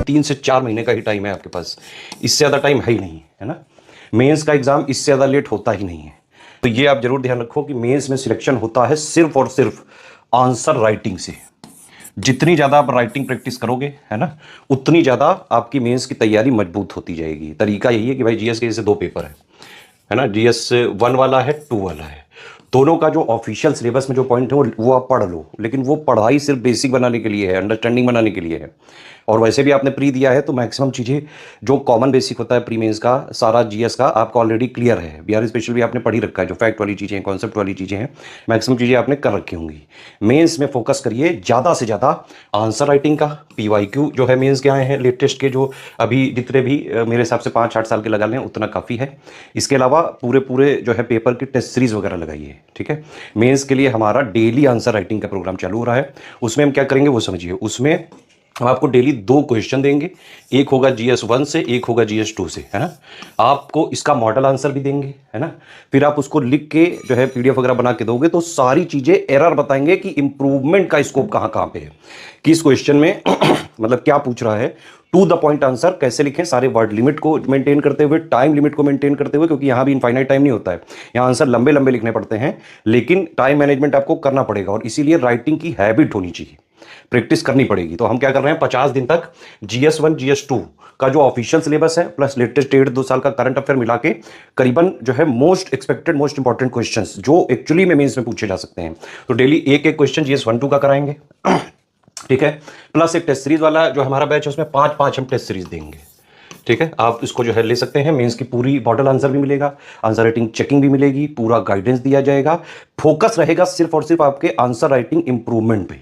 3 से 4 महीने का ही टाइम है आपके पास, इससे ज़्यादा टाइम है ही नहीं, है ना। मेंस का एग्जाम इससे ज़्यादा लेट होता ही नहीं है। तो ये आप जरूर ध्यान रखो कि मेंस में सिलेक्शन होता है सिर्फ और सिर्फ आंसर राइटिंग से। जितनी ज़्यादा आप राइटिंग प्रैक्टिस करोगे, है ना, उतनी ज़्यादा आपकी मेंस की तैयारी मजबूत होती जाएगी। तरीका यही है कि भाई जीएस के जैसे 2 पेपर है ना, जीएस 1 वाला है, 2 वाला है। दोनों का जो ऑफिशियल सिलेबस में जो पॉइंट है वो आप पढ़ लो, लेकिन वो पढ़ाई सिर्फ बेसिक बनाने के लिए है, अंडरस्टैंडिंग बनाने के लिए है। और वैसे भी आपने प्री दिया है तो मैक्सिमम चीज़ें जो कॉमन बेसिक होता है प्री मेंस का, सारा जीएस का आपका ऑलरेडी क्लियर है। बिहार स्पेशल भी आपने पढ़ी रखा है, जो फैक्ट वाली चीज़ें हैं, कॉन्सेप्ट वाली चीज़ें हैं, मैक्सिमम चीज़ें आपने कर रखी होंगी। मेंस में फोकस करिए ज़्यादा से ज़्यादा आंसर राइटिंग का। पीवाईक्यू जो है मेंस के आए हैं लेटेस्ट के, जो अभी जितने भी मेरे हिसाब से 5-8 साल के लगा लें उतना काफ़ी है। इसके अलावा पूरे पूरे जो है पेपर की टेस्ट सीरीज वगैरह लगाइए, ठीक है। मेंस के लिए हमारा डेली आंसर राइटिंग का प्रोग्राम चालू हो रहा है। उसमें हम क्या करेंगे वो समझिए। उसमें हम आपको डेली 2 क्वेश्चन देंगे, एक होगा जीएस 1 से, एक होगा जीएस 2 से, है ना। आपको इसका मॉडल आंसर भी देंगे, है ना। फिर आप उसको लिख के जो है पीडीएफ वगैरह बना के दोगे तो सारी चीजें एरर बताएंगे कि इंप्रूवमेंट का स्कोप कहां कहां पे है, किस क्वेश्चन में मतलब क्या पूछ रहा है। टू द पॉइंट आंसर कैसे लिखें, सारे वर्ड लिमिट को मेंटेन करते हुए, टाइम लिमिट को मेंटेन करते हुए, क्योंकि यहां भी इनफाइनाइट टाइम नहीं होता है, यहां आंसर लंबे लंबे लिखने पड़ते हैं, लेकिन टाइम मैनेजमेंट आपको करना पड़ेगा और इसीलिए राइटिंग की हैबिट होनी चाहिए, प्रैक्टिस करनी पड़ेगी। तो हम क्या कर रहे हैं, 50 दिन तक जीएस 1 जीएस 2 का जो ऑफिशियल सिलेबस है प्लस लेटेस्ट 1.5-2 साल का करंट अफेयर मिला के करीबन जो है most expected most important questions जो एक्चुअली में मेंस में पूछे जा सकते हैं, तो डेली एक एक क्वेश्चन जीएस 1-2 का कराएंगे, ठीक है। प्लस एक टेस्ट सीरीज वाला जो हमारा बैच है उसमें 5-5 हम टेस्ट सीरीज देंगे, ठीक है। आप इसको जो है ले सकते हैं। मेंस की पूरी मॉडल आंसर भी मिलेगा, आंसर राइटिंग चेकिंग भी मिलेगी, पूरा गाइडेंस दिया जाएगा। फोकस रहेगा सिर्फ और सिर्फ आपके आंसर राइटिंग इंप्रूवमेंट पे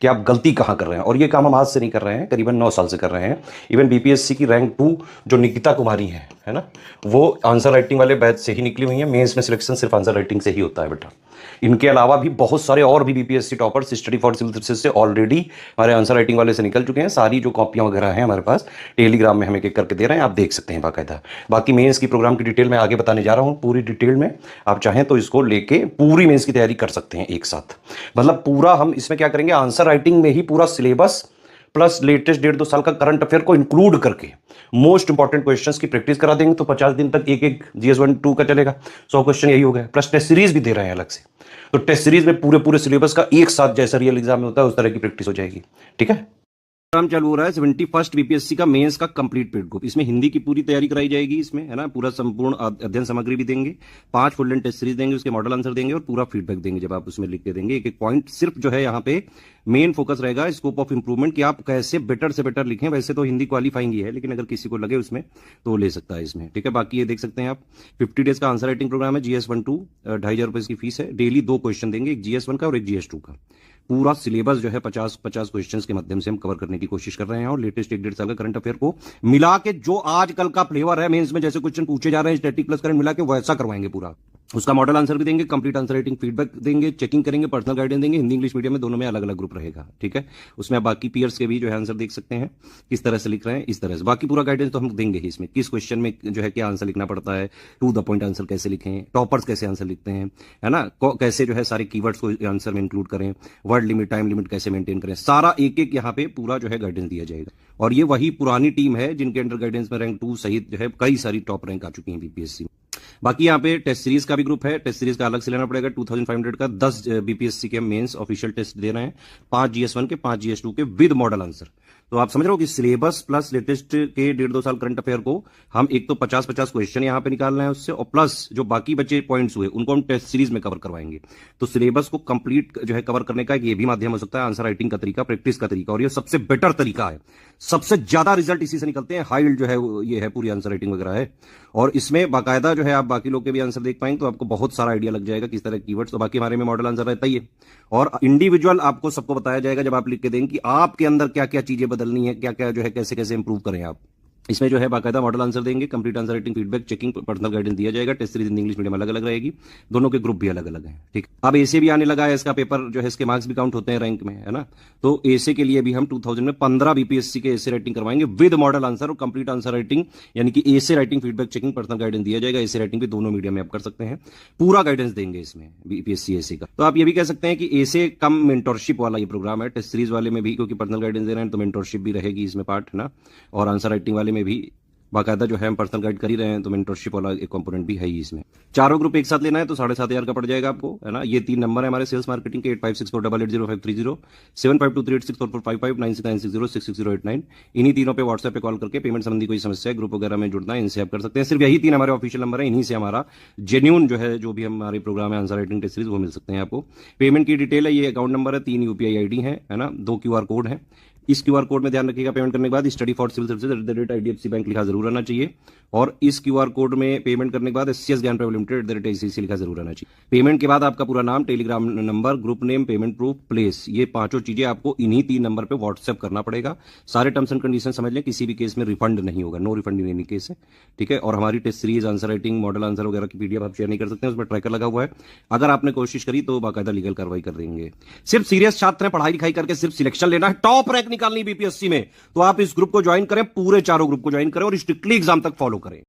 कि आप गलती कहां कर रहे हैं। और ये काम हम आज से नहीं कर रहे हैं, करीबन 9 साल से कर रहे हैं। इवन बीपीएससी की रैंक 2 जो निकिता कुमारी है ना, वो आंसर राइटिंग वाले बैच से ही निकली हुई है। मेंस में सिलेक्शन सिर्फ आंसर राइटिंग से ही होता है बेटा। इनके अलावा भी बहुत सारे और भी BPSC toppers study for civil services से ऑलरेडी हमारे आंसर राइटिंग वाले से निकल चुके हैं। सारी जो कॉपियां वगैरह हैं हमारे पास टेलीग्राम में हम एक एक करके दे रहे हैं, आप देख सकते हैं बाकायदा। बाकी मेंस की प्रोग्राम की डिटेल मैं आगे बताने जा रहा हूं पूरी डिटेल में। आप चाहें तो इसको लेके पूरी मेंस की तैयारी कर सकते हैं एक साथ। मतलब पूरा हम इसमें क्या करेंगे, आंसर राइटिंग में ही पूरा सिलेबस प्लस लेटेस्ट 1.5-2 साल का करंट अफेयर को इंक्लूड करके मोस्ट इंपॉर्टेंट क्वेश्चंस की प्रैक्टिस करा देंगे। तो 50 दिन तक एक एक जीएस 1-2 का चलेगा, 100 क्वेश्चन यही हो गया। प्लस टेस्ट सीरीज भी दे रहे हैं अलग से, तो टेस्ट सीरीज में पूरे पूरे सिलेबस का एक साथ जैसा रियल एग्जाम में होता है उस तरह की प्रैक्टिस हो जाएगी, ठीक है। प्रोग्राम चालू हो रहा है 71st बीपीएससी का मेंस का कंप्लीट पेड ग्रुप। इसमें हिंदी की पूरी तैयारी कराई जाएगी, इसमें है ना, पूरा संपूर्ण अध्ययन सामग्री भी देंगे, 5 फुल लेंथ टेस्ट सीरीज देंगे, उसके मॉडल आंसर देंगे और पूरा फीडबैक देंगे जब आप उसमें लिख के देंगे। एक एक पॉइंट सिर्फ जो है यहाँ पे मेन फोकस रहेगा स्कोप ऑफ इंप्रूवमेंट कि आप कैसे बेटर से बेटर लिखें। वैसे तो हिंदी क्वालिफाइंग ही है, लेकिन अगर किसी को लगे उसमें तो ले सकता है इसमें, ठीक है। बाकी ये देख सकते हैं आप 50 डेज का आंसर राइटिंग प्रोग्राम है, जीएस 1-2 2,500 रुपए की फीस है। डेली 2 क्वेश्चन देंगे, एक जीएस 1 का और एक जीएस 2 का। पूरा सिलेबस जो है 50-50 क्वेश्चंस के माध्यम से हम कवर करने की कोशिश कर रहे हैं और लेटेस्ट 1.5 साल का करंट अफेयर को मिला के जो आजकल का फ्लेवर है मेंस में, जैसे क्वेश्चन पूछे जा रहे हैं स्टैटिक प्लस करंट मिला के वैसा करवाएंगे पूरा। उसका मॉडल आंसर भी देंगे, कंप्लीट आंसर राइटिंग फीडबैक देंगे, चेकिंग करेंगे, पर्सनल गाइडेंस देंगे। हिंदी इंग्लिश मीडियम में दोनों में अलग अलग ग्रुप रहेगा, ठीक है। उसमें बाकी पीयर्स के भी जो है आंसर देख सकते हैं किस तरह से लिख रहे हैं, इस तरह से बाकी पूरा गाइडेंस तो हम देंगे ही इसमें। किस क्वेश्चन में जो है क्या आंसर लिखना पड़ता है, टू द पॉइंट आंसर कैसे लिखें, टॉपर्स कैसे आंसर लिखते हैं, है ना, कैसे जो है सारे कीवर्ड्स को आंसर में इंक्लूड करें, वर्ड लिमिट टाइम लिमिट कैसे मेंटेन करें, सारा एक एक यहाँ पे पूरा जो है गाइडेंस दिया जाएगा। और ये वही पुरानी टीम है जिनके अंडर गाइडेंस में रैंक 2 सहित जो है कई सारी टॉप रैंक आ चुकी है बीपीएससी में। बाकी यहाँ पे टेस्ट सीरीज का भी ग्रुप है, टेस्ट सीरीज का अलग से लेना पड़ेगा 2500 का। 10 बीपीएससी के मेंस ऑफिशियल टेस्ट दे रहे हैं, 5 जीएस 1 के, 5 जीएस 2 के विद मॉडल आंसर। तो आप समझ रहे हो कि सिलेबस प्लस लेटेस्ट के 1.5-2 साल करंट अफेयर को हम एक तो 50-50 क्वेश्चन यहाँ पे निकाल रहे हैं उससे, और प्लस जो बाकी बचे पॉइंट्स हुए उनको हम टेस्ट सीरीज में कवर करवाएंगे। तो सिलेबस को कंप्लीट जो है कवर करने का ये भी माध्यम हो सकता है, आंसर राइटिंग का तरीका, प्रैक्टिस का तरीका, और ये सबसे बेटर तरीका है। सबसे ज्यादा रिजल्ट इसी से निकलते हैं, हाई जो है ये है पूरी आंसर राइटिंग वगैरह है। और इसमें बाकायदा जो है आप बाकी लोग के भी आंसर देख पाएंगे तो आपको बहुत सारा आइडिया लग जाएगा किस तरह कीवर्ड्स। तो बाकी हमारे में मॉडल आंसर रहता ही है और इंडिविजुअल आपको सबको बताया जाएगा जब आप लिख के देंगे कि आपके अंदर क्या क्या चीजें बदलनी है, क्या क्या जो है कैसे कैसे इंप्रूव करें आप। इसमें जो है बाकायदा मॉडल आंसर देंगे, complete answer writing, feedback, checking, personal guidance दिया जाएगा। Test series Hindi English medium अलग अलग रहेगी, दोनों के ग्रुप भी अलग अलग हैं। ठीक, अब एसे भी आने लगा है, इसका पेपर जो है इसके मार्क्स भी काउंट होते हैं रैंक में, है ना। तो एसे के लिए भी हम 2000 में 15 बीपीएससी के एसे राइटिंग करवाएंगे विद मॉडल आंसर और कंप्लीट आंसर राइटिंग, यानी कि essay writing, feedback, checking, personal guidance दिया जाएगा। एसे राइटिंग भी दोनों मीडियम में आप कर सकते हैं, पूरा गाइडेंस देंगे इसमें बीपीएससी एसे का। तो आप ये भी कह सकते हैं कि एसे कम मेंटोरशिप वाला ये प्रोग्राम है। टेस्ट सीरीज वाले में भी क्योंकि पर्सनल गाइडेंस दे रहे हैं तो मेंटोरशिप भी रहेगी इसमें पार्ट, है ना। और आंसर राइटिंग वाले में भी बाकायदा जो है हम पर्सनल गाइड कर ही रहे हैं, तो मेंटरशिप वाला एक कंपोनेंट भी है ही इसमें। चारों ग्रुप एक साथ लेना है तो 7,500 का पड़ जाएगा आपको, है ना। ये 3 नंबर है हमारे सेल्स मार्केटिंग के, 8564880530, 7523864455, 9696066089। इन्हीं तीनों पे व्हाट्सएप पे कॉल करके पेमेंट संबंधी कोई समस्या है, ग्रुप वगैरह में जुड़ना है, इनसे आप कर सकते हैं। सिर्फ यही 3 हमारे ऑफिशियल नंबर है, इन्हीं से हमारा जेन्यून जो है जो भी हमारे प्रोग्राम है आंसर राइटिंग टेस्ट सीरीज वो मिल सकते हैं आपको। पेमेंट की डिटेल है, ये अकाउंट नंबर है, 3 यूपीआई आईडी है ना, 2 QR कोड है। इस QR कोड में ध्यान रखिएगा, पेमेंट करने के बाद study for civil services @IDFC bank लिखा जरूर रहना चाहिए। और इस QR कोड में पेमेंट करने के बाद SCS ज्ञान प्राइवेट लिमिटेड @ICICI लिखा जरूर रहना चाहिए। पेमेंट के बाद आपका पूरा नाम, Telegram number, group name, payment proof, place, ये 5 चीजें आपको इन्हीं 3 नंबर पे व्हाट्सएप करना पड़ेगा। सारे टर्म्स एंड कंडीशन समझ लें, किसी भी केस में रिफंड नहीं होगा, no refund in any case है, ठीक है। और हमारी test series, answer writing, model answer वगैरह की PDF आप शेयर नहीं कर सकते हैं, उसमें ट्रैकर लगा हुआ है। अगर आपने कोशिश करी तो बाकायदा लीगल कार्रवाई कर देंगे। सिर्फ सीरियस छात्र हैं, पढ़ाई लिखाई करके सिर्फ सिलेक्शन लेना है, टॉप रैंक निकालनी बीपीएससी में, तो आप इस ग्रुप को ज्वाइन करें, पूरे चारों ग्रुप को ज्वाइन करें और स्ट्रिक्टली एग्जाम तक फॉलो करें।